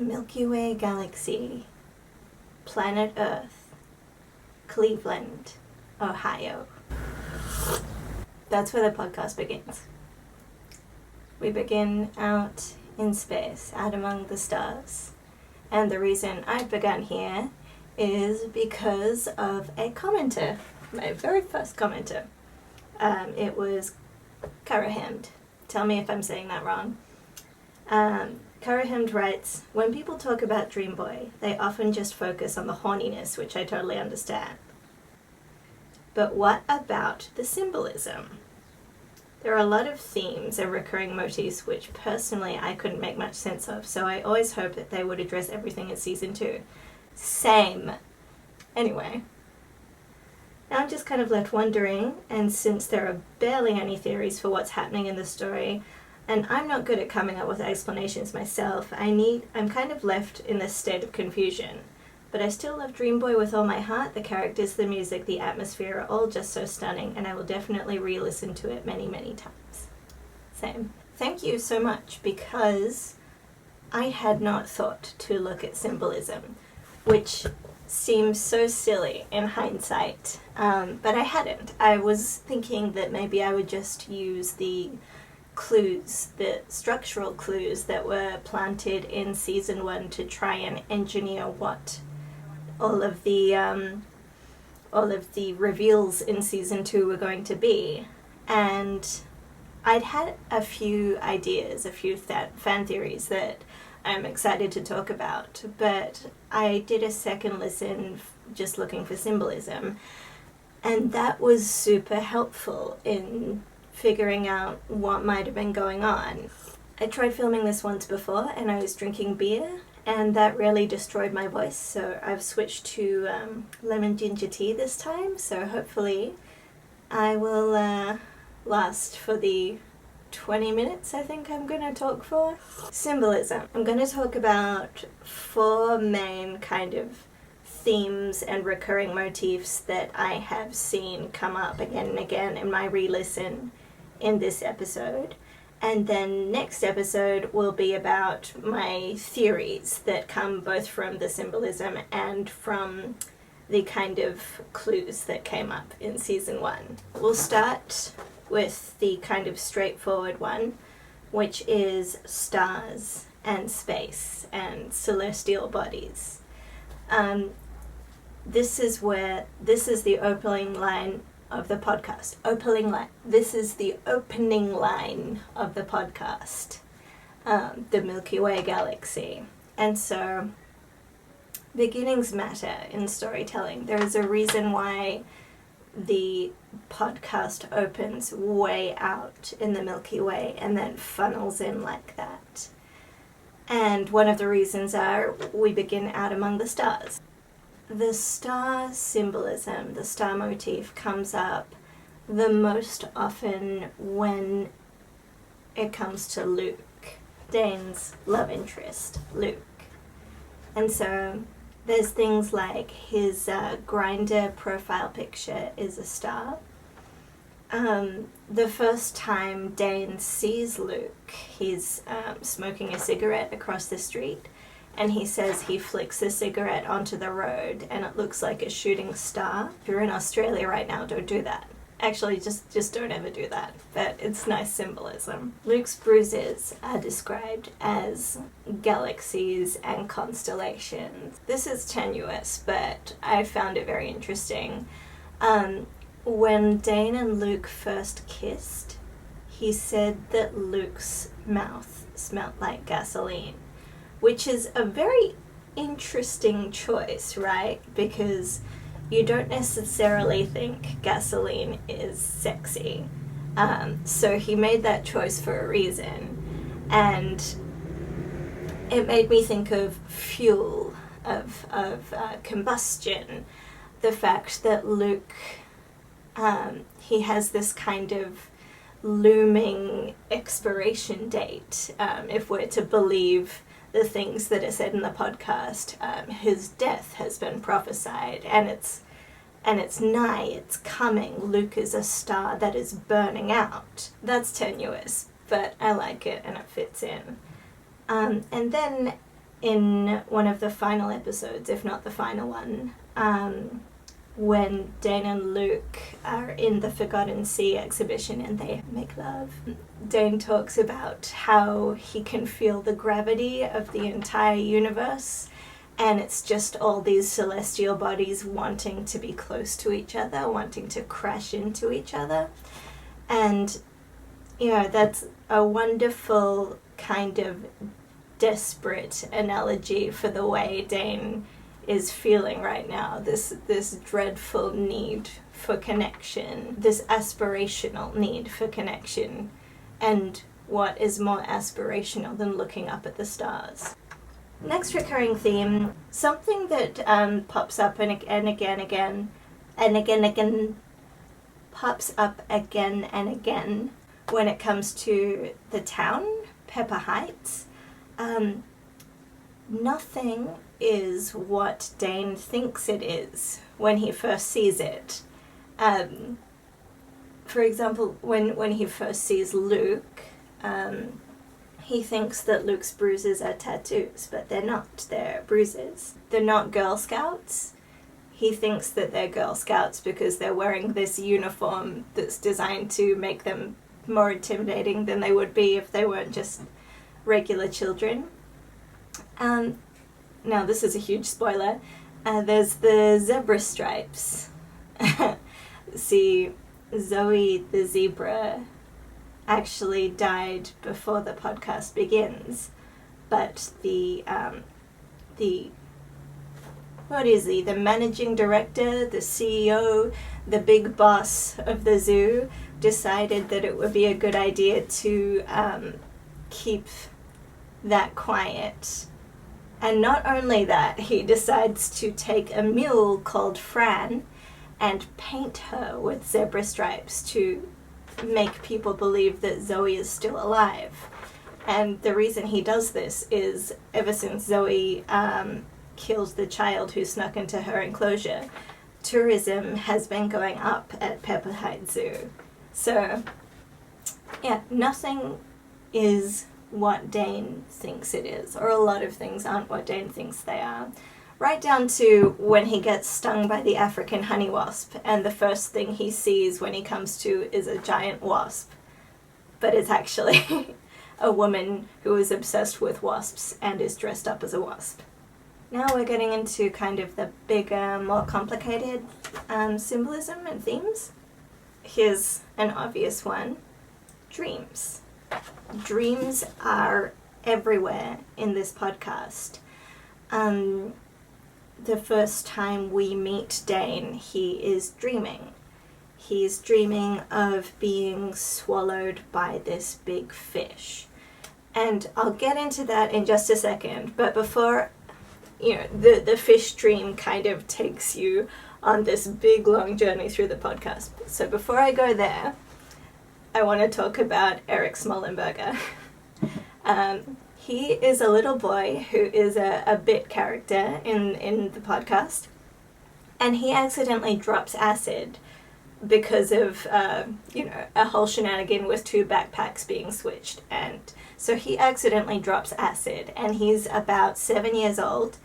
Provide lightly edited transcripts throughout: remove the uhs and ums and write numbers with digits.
Milky Way galaxy, planet Earth, Cleveland, Ohio. That's where the podcast begins. We begin out in space, out among the stars. And the reason I've begun here is because of a commenter, my very first commenter. It was Karahemd. Tell me if I'm saying that wrong. Karahemd writes, when people talk about Dreamboy, they often just focus on the horniness, which I totally understand. But what about the symbolism? There are a lot of themes and recurring motifs which personally I couldn't make much sense of, so I always hoped that they would address everything in season 2. Same. Anyway. Now I'm just kind of left wondering, and since there are barely any theories for what's happening in the story, and I'm not good at coming up with explanations myself, I'm kind of left in this state of confusion. But I still love Dreamboy with all my heart. The characters, the music, the atmosphere are all just so stunning, and I will definitely re-listen to it many, many times. Same. Thank you so much, because I had not thought to look at symbolism, which seems so silly in hindsight, but I hadn't. I was thinking that maybe I would just use the clues, the structural clues that were planted in season 1 to try and engineer what all of the reveals in season 2 were going to be. And I'd had a few ideas, a few fan theories that I'm excited to talk about, but I did a second listen just looking for symbolism, and that was super helpful in figuring out what might have been going on. I tried filming this once before and I was drinking beer, and that really destroyed my voice, so I've switched to lemon ginger tea this time, so hopefully I will last for the 20 minutes I think I'm going to talk for. Symbolism. I'm going to talk about 4 main kind of themes and recurring motifs that I have seen come up again and again in my re-listen in this episode. And then next episode will be about my theories that come both from the symbolism and from the kind of clues that came up in season 1. We'll start with the kind of straightforward one, which is stars and space and celestial bodies. This is the opening line of the podcast. This is the opening line of the podcast. The Milky Way galaxy. And so, beginnings matter in storytelling. There is a reason why the podcast opens way out in the Milky Way and then funnels in like that. And one of the reasons are we begin out among the stars. The star symbolism, the star motif, comes up the most often when it comes to Luke, Dane's love interest, Luke. And so there's things like his Grindr profile picture is a star. The first time Dane sees Luke, he's smoking a cigarette across the street, and he says he flicks the cigarette onto the road and it looks like a shooting star. If you're in Australia right now, don't do that. Actually, just don't ever do that. But it's nice symbolism. Luke's bruises are described as galaxies and constellations. This is tenuous, but I found it very interesting. When Dane and Luke first kissed, he said that Luke's mouth smelled like gasoline, which is a very interesting choice, right? Because you don't necessarily think gasoline is sexy. So he made that choice for a reason. And it made me think of fuel, of combustion. The fact that Luke, he has this kind of looming expiration date, if we're to believe the things that are said in the podcast. His death has been prophesied, and it's nigh, it's coming. Luke is a star that is burning out. That's tenuous, but I like it and it fits in. And then in one of the final episodes, if not the final one, when Dane and Luke are in the Forgotten Sea exhibition and they make love. Dane talks about how he can feel the gravity of the entire universe, and it's just all these celestial bodies wanting to be close to each other, wanting to crash into each other. And, that's a wonderful kind of desperate analogy for the way Dane is feeling right now, this dreadful need for connection, this aspirational need for connection. And what is more aspirational than looking up at the stars? Next recurring theme, something that pops up pops up again and again when it comes to the town, Pepper Heights. Nothing is what Dane thinks it is when he first sees it. For example, when he first sees Luke, he thinks that Luke's bruises are tattoos, but they're not. They're bruises. They're not Girl Scouts. He thinks that they're Girl Scouts because they're wearing this uniform that's designed to make them more intimidating than they would be if they weren't just regular children. Now, this is a huge spoiler. There's the zebra stripes. See, Zoe the zebra actually died before the podcast begins, but the managing director, the CEO, the big boss of the zoo decided that it would be a good idea to keep that quiet. And not only that, he decides to take a mule called Fran and paint her with zebra stripes to make people believe that Zoe is still alive. And the reason he does this is ever since Zoe killed the child who snuck into her enclosure, tourism has been going up at Pepper Heights Zoo. So, yeah, nothing is what Dane thinks it is, or a lot of things aren't what Dane thinks they are. Right down to when he gets stung by the African honey wasp, and the first thing he sees when he comes to is a giant wasp. But it's actually a woman who is obsessed with wasps and is dressed up as a wasp. Now we're getting into kind of the bigger, more complicated symbolism and themes. Here's an obvious one. Dreams. Dreams are everywhere in this podcast. The first time we meet Dane, he is dreaming. He's dreaming of being swallowed by this big fish. And I'll get into that in just a second, but before, the fish dream kind of takes you on this big, long journey through the podcast. So before I go there, I want to talk about Eric Smollenberger. He is a little boy who is a bit character in the podcast, and he accidentally drops acid because of, a whole shenanigan with two backpacks being switched. And so he accidentally drops acid, and he's about 7 years old,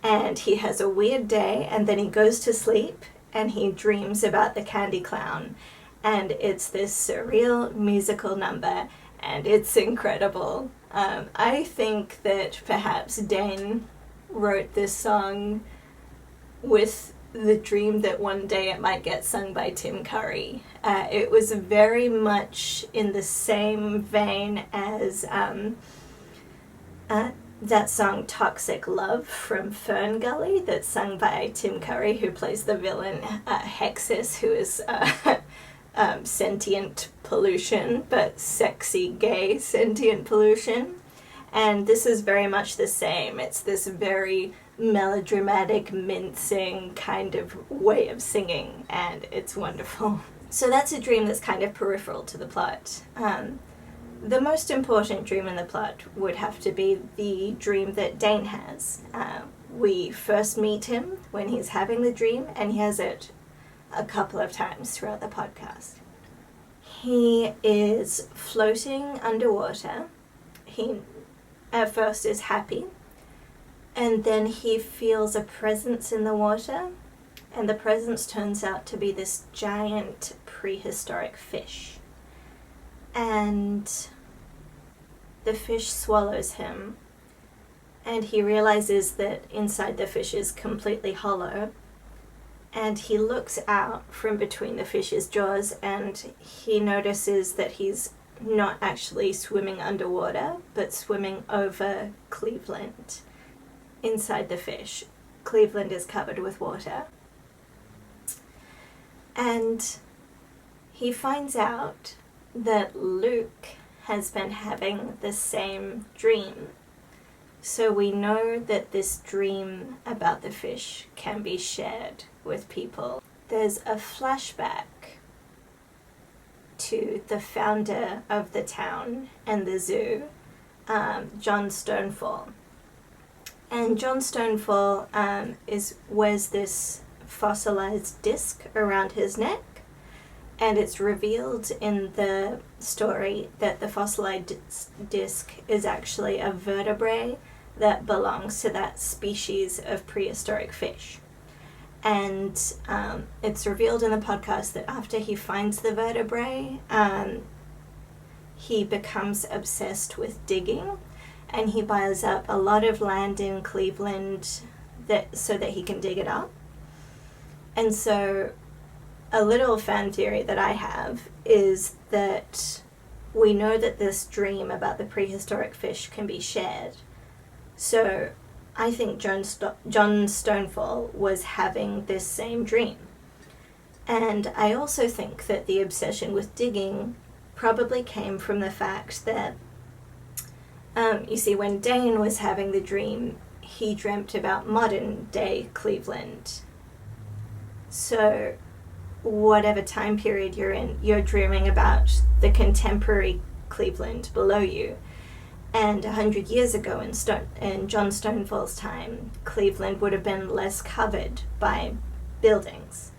and he has a weird day, and then he goes to sleep, and he dreams about the candy clown. And it's this surreal musical number, and it's incredible. I think that perhaps Dane wrote this song with the dream that one day it might get sung by Tim Curry. It was very much in the same vein as that song Toxic Love from Fern Gully that's sung by Tim Curry, who plays the villain Hexus, who is sentient pollution, but sexy gay sentient pollution. And this is very much the same. It's this very melodramatic, mincing kind of way of singing, and it's wonderful. So that's a dream that's kind of peripheral to the plot. The most important dream in the plot would have to be the dream that Dane has. We first meet him when he's having the dream, and he has it a couple of times throughout the podcast. He is floating underwater. He at first is happy, And then he feels a presence in the water, and the presence turns out to be this giant prehistoric fish. And the fish swallows him, and he realizes that inside the fish is completely hollow. And he looks out from between the fish's jaws, and he notices that he's not actually swimming underwater, but swimming over Cleveland. Inside the fish, Cleveland is covered with water. And he finds out that Luke has been having the same dream. So we know that this dream about the fish can be shared with people. There's a flashback to the founder of the town and the zoo, John Stonefall. And John Stonefall wears this fossilized disc around his neck, and it's revealed in the story that the fossilized disc is actually a vertebrae that belongs to that species of prehistoric fish. And it's revealed in the podcast that after he finds the vertebrae, he becomes obsessed with digging, and he buys up a lot of land in Cleveland so that he can dig it up. And so a little fan theory that I have is that we know that this dream about the prehistoric fish can be shared. So I think John Stonefall was having this same dream. And I also think that the obsession with digging probably came from the fact that, you see, when Dane was having the dream, he dreamt about modern day Cleveland. So whatever time period you're in, you're dreaming about the contemporary Cleveland below you. And 100 years ago in John Stonefall's time, Cleveland would have been less covered by buildings.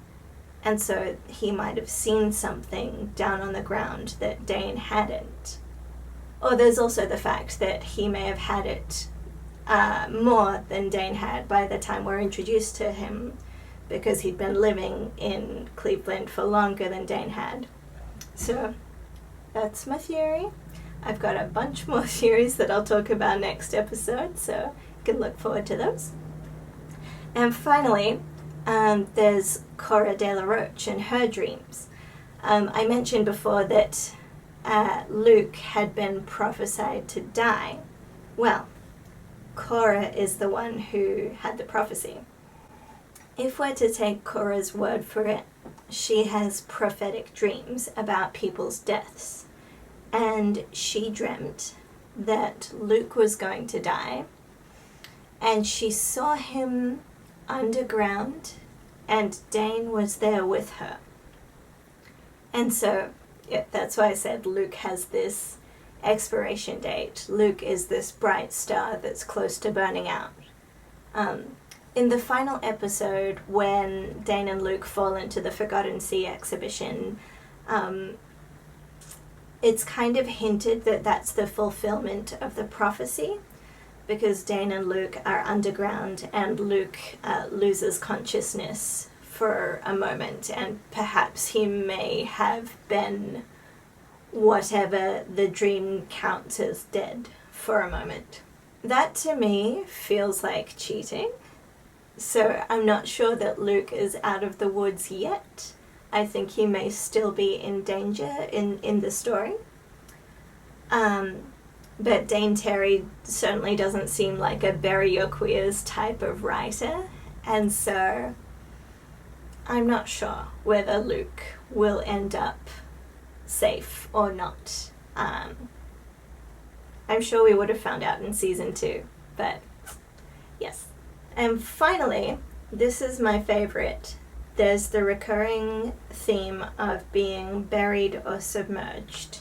And so he might have seen something down on the ground that Dane hadn't. Or there's also the fact that he may have had it more than Dane had by the time we're introduced to him, because he'd been living in Cleveland for longer than Dane had. So that's my theory. I've got a bunch more theories that I'll talk about next episode, so you can look forward to those. And finally, there's Cora de la Roche and her dreams. I mentioned before that Luke had been prophesied to die. Well, Cora is the one who had the prophecy. If we're to take Cora's word for it, she has prophetic dreams about people's deaths. And she dreamt that Luke was going to die, and she saw him underground, and Dane was there with her. And so, yeah, that's why I said Luke has this expiration date. Luke is this bright star that's close to burning out. In the final episode, when Dane and Luke fall into the Forgotten Sea exhibition, it's kind of hinted that that's the fulfillment of the prophecy, because Dane and Luke are underground, and Luke loses consciousness for a moment, and perhaps he may have been whatever the dream counts as dead for a moment. That to me feels like cheating, so I'm not sure that Luke is out of the woods yet. I think he may still be in danger in the story. But Dane Terry certainly doesn't seem like a bury your queers type of writer, and so I'm not sure whether Luke will end up safe or not. I'm sure we would have found out in season 2, but yes. And finally, this is my favorite. There's the recurring theme of being buried or submerged.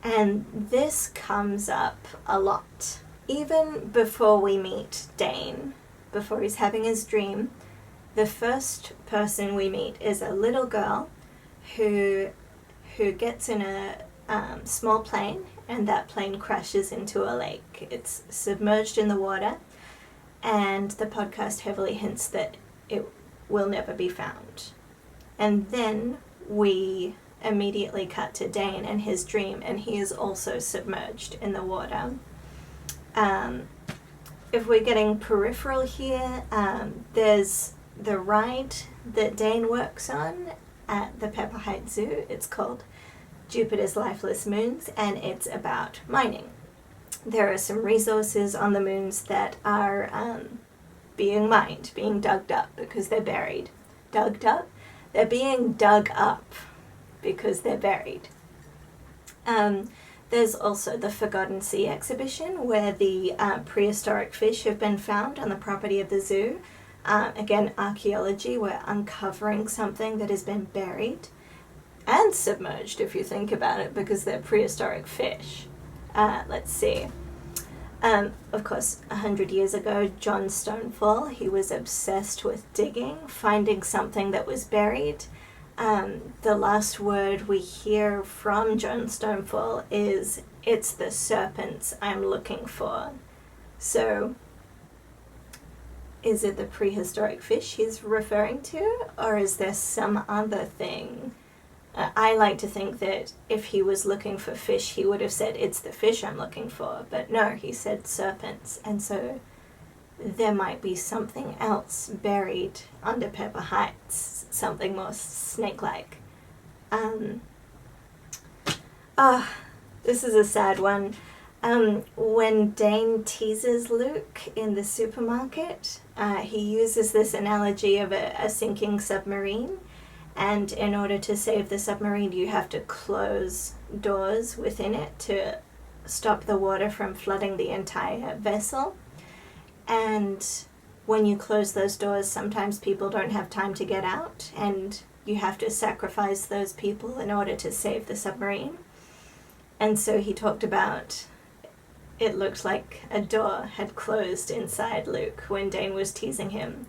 And this comes up a lot. Even before we meet Dane, before he's having his dream, the first person we meet is a little girl who gets in a small plane, and that plane crashes into a lake. It's submerged in the water, and the podcast heavily hints that it will never be found. And then we immediately cut to Dane and his dream, and he is also submerged in the water. If we're getting peripheral here, there's the ride that Dane works on at the Pepper Heights Zoo. It's called Jupiter's Lifeless Moons, and it's about mining. There are some resources on the moons that are being mined, being dug up because they're buried. Dug up? They're being dug up because they're buried. There's also the Forgotten Sea exhibition where the prehistoric fish have been found on the property of the zoo. Again, archaeology, we're uncovering something that has been buried and submerged, if you think about it, because they're prehistoric fish. Let's see. Of course, 100 years ago, John Stonefall, he was obsessed with digging, finding something that was buried. The last word we hear from John Stonefall is, "It's the serpents I'm looking for." So, is it the prehistoric fish he's referring to, or is there some other thing? I like to think that if he was looking for fish, he would have said, "It's the fish I'm looking for." But no, he said serpents. And so there might be something else buried under Pepper Heights, something more snake-like. This is a sad one. When Dane teases Luke in the supermarket, he uses this analogy of a sinking submarine. And in order to save the submarine, you have to close doors within it to stop the water from flooding the entire vessel. And when you close those doors, sometimes people don't have time to get out, and you have to sacrifice those people in order to save the submarine. And so he talked about it looked like a door had closed inside Luke when Dane was teasing him,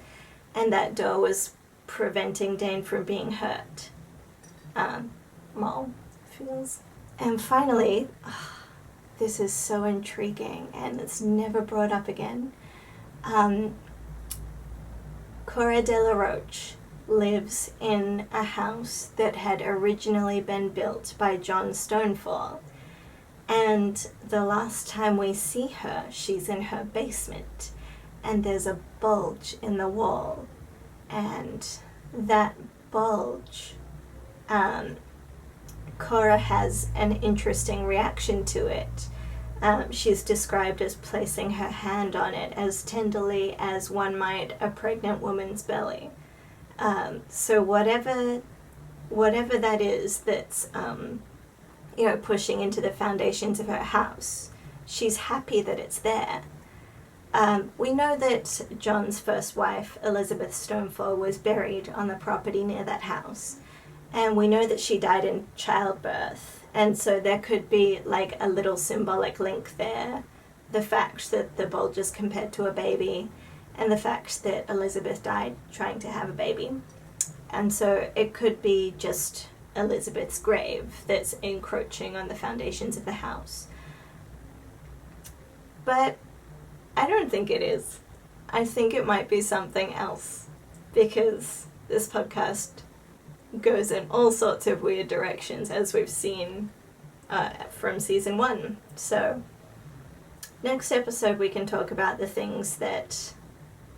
and that door was preventing Dane from being hurt. Feels. And finally, this is so intriguing, and it's never brought up again. Cora de la Roche lives in a house that had originally been built by John Stonefall. And the last time we see her, she's in her basement, and there's a bulge in the wall. And that bulge, Cora has an interesting reaction to it. She's described as placing her hand on it as tenderly as one might a pregnant woman's belly. So whatever that is that's pushing into the foundations of her house, she's happy that it's there. We know that John's first wife, Elizabeth Stonefall, was buried on the property near that house. And we know that she died in childbirth. And so there could be like a little symbolic link there. The fact that the bulge is compared to a baby, and the fact that Elizabeth died trying to have a baby. And so it could be just Elizabeth's grave that's encroaching on the foundations of the house. But I don't think it is. I think it might be something else, because this podcast goes in all sorts of weird directions, as we've seen from season 1. So next episode we can talk about the things that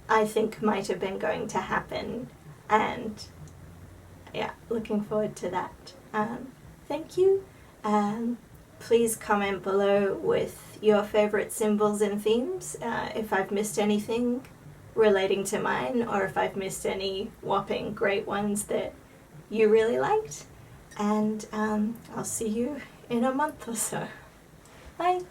I think might have been going to happen, and yeah, looking forward to that. Thank you. Please comment below with your favorite symbols and themes, if I've missed anything relating to mine, or if I've missed any whopping great ones that you really liked. And I'll see you in a month or so. Bye.